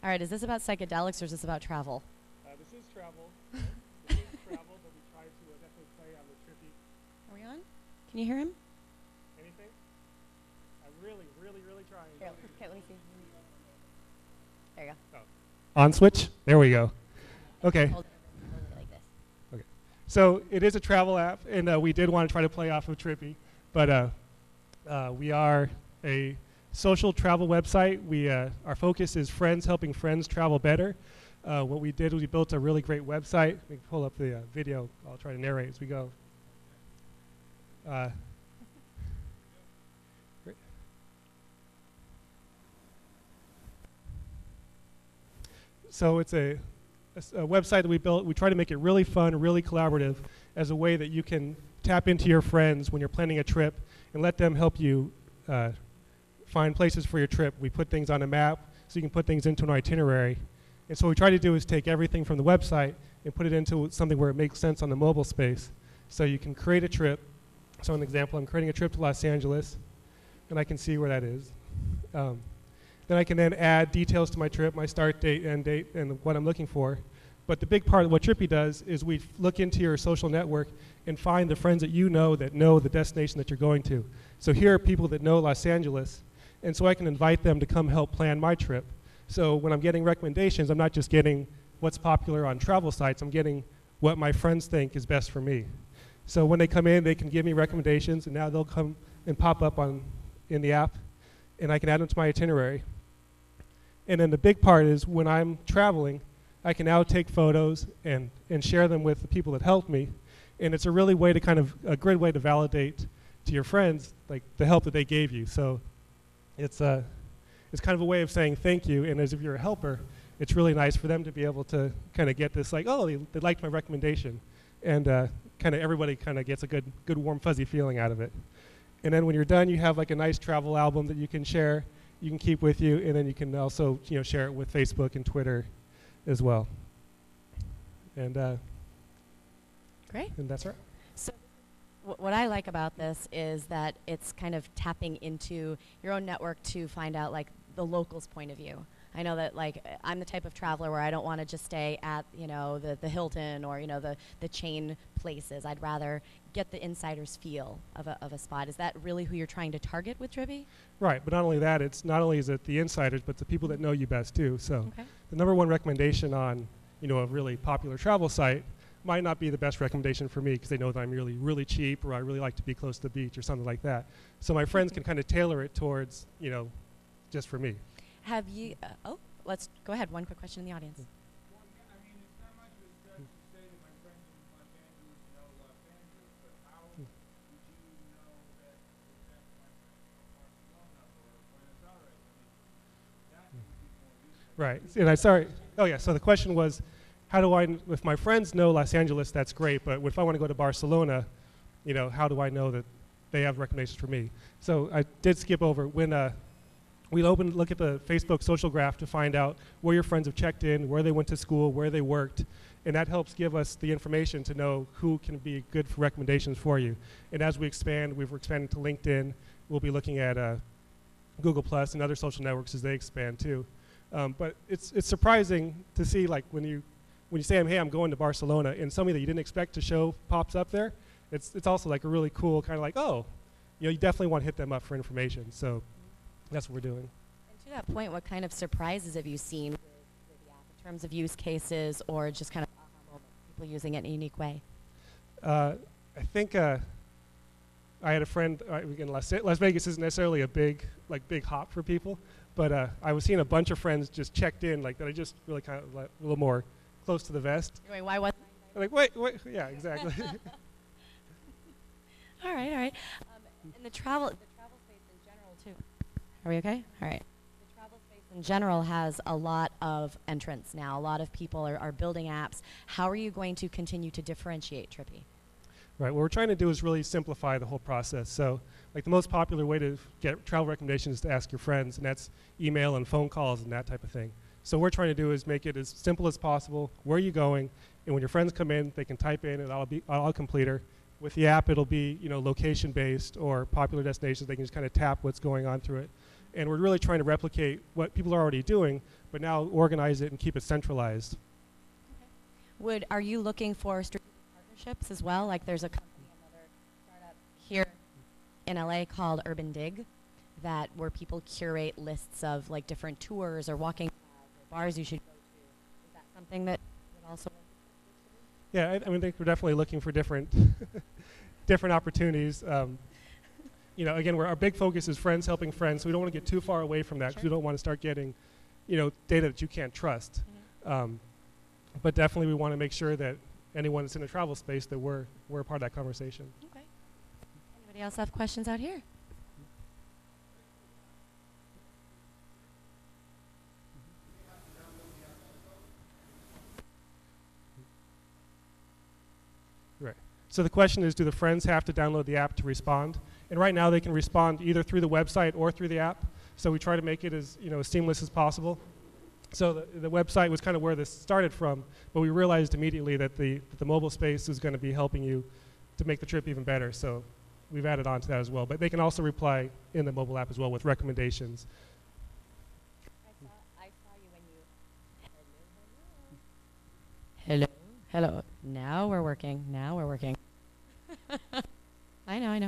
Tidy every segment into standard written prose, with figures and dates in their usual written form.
All right, is this about psychedelics or is this about travel? This is travel. This is travel, but we try to definitely play on the trippy. Are we on? Can you hear him? Anything? I'm really, really, really trying. Here, okay, let me see. There you go. Oh. On switch? There we go. Okay. Hold it like this. Okay. So it is a travel app, and we did want to try to play off of Trippy, but we are a social travel website. Our focus is friends helping friends travel better. What we did was we built a really great website. We can pull up the video. I'll try to narrate as we go. Great. So it's a website that we built. We try to make it really fun, really collaborative, as a way that you can tap into your friends when you're planning a trip and let them help you find places for your trip. We put things on a map so you can put things into an itinerary. And so what we try to do is take everything from the website and put it into something where it makes sense on the mobile space. So you can create a trip. So an example, I'm creating a trip to Los Angeles, and I can see where that is. Then I can then add details to my trip, my start date, end date, and what I'm looking for. But the big part of what Trippy does is we look into your social network and find the friends that you know the destination that you're going to. So here are people that know Los Angeles, and so I can invite them to come help plan my trip. So when I'm getting recommendations, I'm not just getting what's popular on travel sites, I'm getting what my friends think is best for me. So when they come in, they can give me recommendations, and now they'll come and pop up in the app, and I can add them to my itinerary. And then the big part is when I'm traveling, I can now take photos and share them with the people that helped me. And it's a really way to a great way to validate to your friends like the help that they gave you. So it's kind of a way of saying thank you. And as if you're a helper, it's really nice for them to be able to kind of get this like, oh, they liked my recommendation. And kind of everybody kind of gets a good warm fuzzy feeling out of it. And then when you're done, you have like a nice travel album that you can share, you can keep with you, and then you can also share it with Facebook and Twitter as well. And great. And that's right. So what I like about this is that it's kind of tapping into your own network to find out like the locals' point of view. I know that like I'm the type of traveler where I don't want to just stay at the Hilton or the chain places. I'd rather get the insider's feel of a spot. Is that really who you're trying to target with Trippy? Right, but not only that, it's not only is it the insiders, but the people that know you best too. So the number one recommendation on a really popular travel site might not be the best recommendation for me because they know that I'm really cheap, or I really like to be close to the beach or something like that. So my friends can kind of tailor it towards just for me. Have you? Let's go ahead. One quick question in the audience. Well, yeah, I mean, it's not much of a stretch to say that my friends in Los Angeles know Los Angeles, but how would you know that, for example, my friends from Barcelona or Buenos Aires? I mean, that would be more useful. Right, and so the question was, how do if my friends know Los Angeles, that's great, but if I want to go to Barcelona, how do I know that they have recommendations for me? So I did skip over when we look at the Facebook social graph to find out where your friends have checked in, where they went to school, where they worked, and that helps give us the information to know who can be good for recommendations for you. And as we expand, we're expanding to LinkedIn. We'll be looking at Google Plus and other social networks as they expand too. But it's surprising to see like when you say, hey, I'm going to Barcelona, and somebody that you didn't expect to show pops up there. It's also like a really cool kind of like, oh, you definitely want to hit them up for information. So that's what we're doing. And to that point, what kind of surprises have you seen with the app in terms of use cases or just kind of people using it in a unique way? I think I had a friend. Again, Las Vegas isn't necessarily a big hop for people, but I was seeing a bunch of friends just checked in like that. I just really kind of a little more close to the vest. Wait, why wasn't? Like wait, yeah, exactly. All right. And the travel space in general too. Are we okay? All right. The travel space in general has a lot of entrants now. A lot of people are building apps. How are you going to continue to differentiate Trippy? Right. What we're trying to do is really simplify the whole process. So, like the most popular way to get travel recommendations is to ask your friends, and that's email and phone calls and that type of thing. So what we're trying to do is make it as simple as possible. Where are you going? And when your friends come in, they can type in, and I'll complete her, With the app, it'll be location-based or popular destinations. They can just kind of tap what's going on through it. And we're really trying to replicate what people are already doing, but now organize it and keep it centralized. Are you looking for strategic partnerships as well? Like there's a company, another startup here in LA called Urban Dig, where people curate lists of like different tours or walking paths or bars you should go to. Is that something that would also work? Yeah, I think we're definitely looking for different different opportunities. Again, our big focus is friends helping friends, so we don't want to get too far away from that because we don't want to start getting, data that you can't trust. But definitely we want to make sure that anyone that's in the travel space, that we're a part of that conversation. Okay. Anybody else have questions out here? Right. So the question is, do the friends have to download the app to respond? And right now they can respond either through the website or through the app. So we try to make it as as seamless as possible. So the website was kind of where this started from, but we realized immediately that the mobile space is going to be helping you to make the trip even better. So we've added on to that as well. But they can also reply in the mobile app as well with recommendations. I saw you when you. Hello. Now we're working. I know. I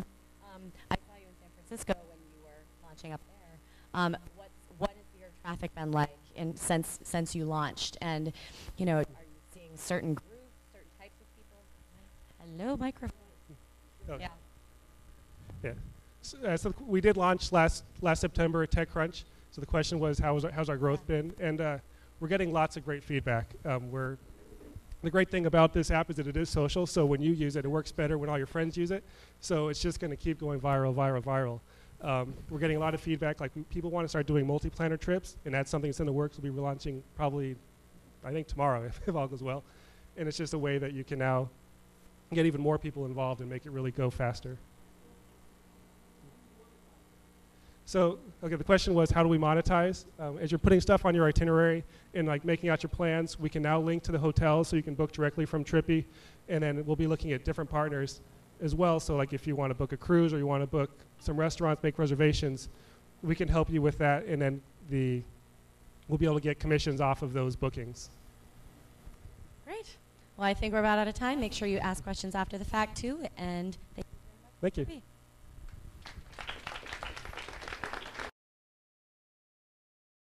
saw you in San Francisco when you were launching up there. What has your traffic been like since you launched? And are you seeing certain groups, certain types of people? Hello, microphone. Okay. Yeah. Yeah. So we did launch last September at TechCrunch. So the question was, how's our growth been? And we're getting lots of great feedback. The great thing about this app is that it is social, so when you use it, it works better when all your friends use it. So it's just going to keep going viral. We're getting a lot of feedback. Like people want to start doing multi-planner trips, and that's something that's in the works. We'll be relaunching probably, I think tomorrow, if all goes well. And it's just a way that you can now get even more people involved and make it really go faster. So, okay, the question was, how do we monetize? As you're putting stuff on your itinerary and like making out your plans, we can now link to the hotels so you can book directly from Trippy. And then we'll be looking at different partners as well. So like if you want to book a cruise or you want to book some restaurants, make reservations, we can help you with that. And then we'll be able to get commissions off of those bookings. Great. Well, I think we're about out of time. Make sure you ask questions after the fact too. And thank you very much. Thank you. Trippy.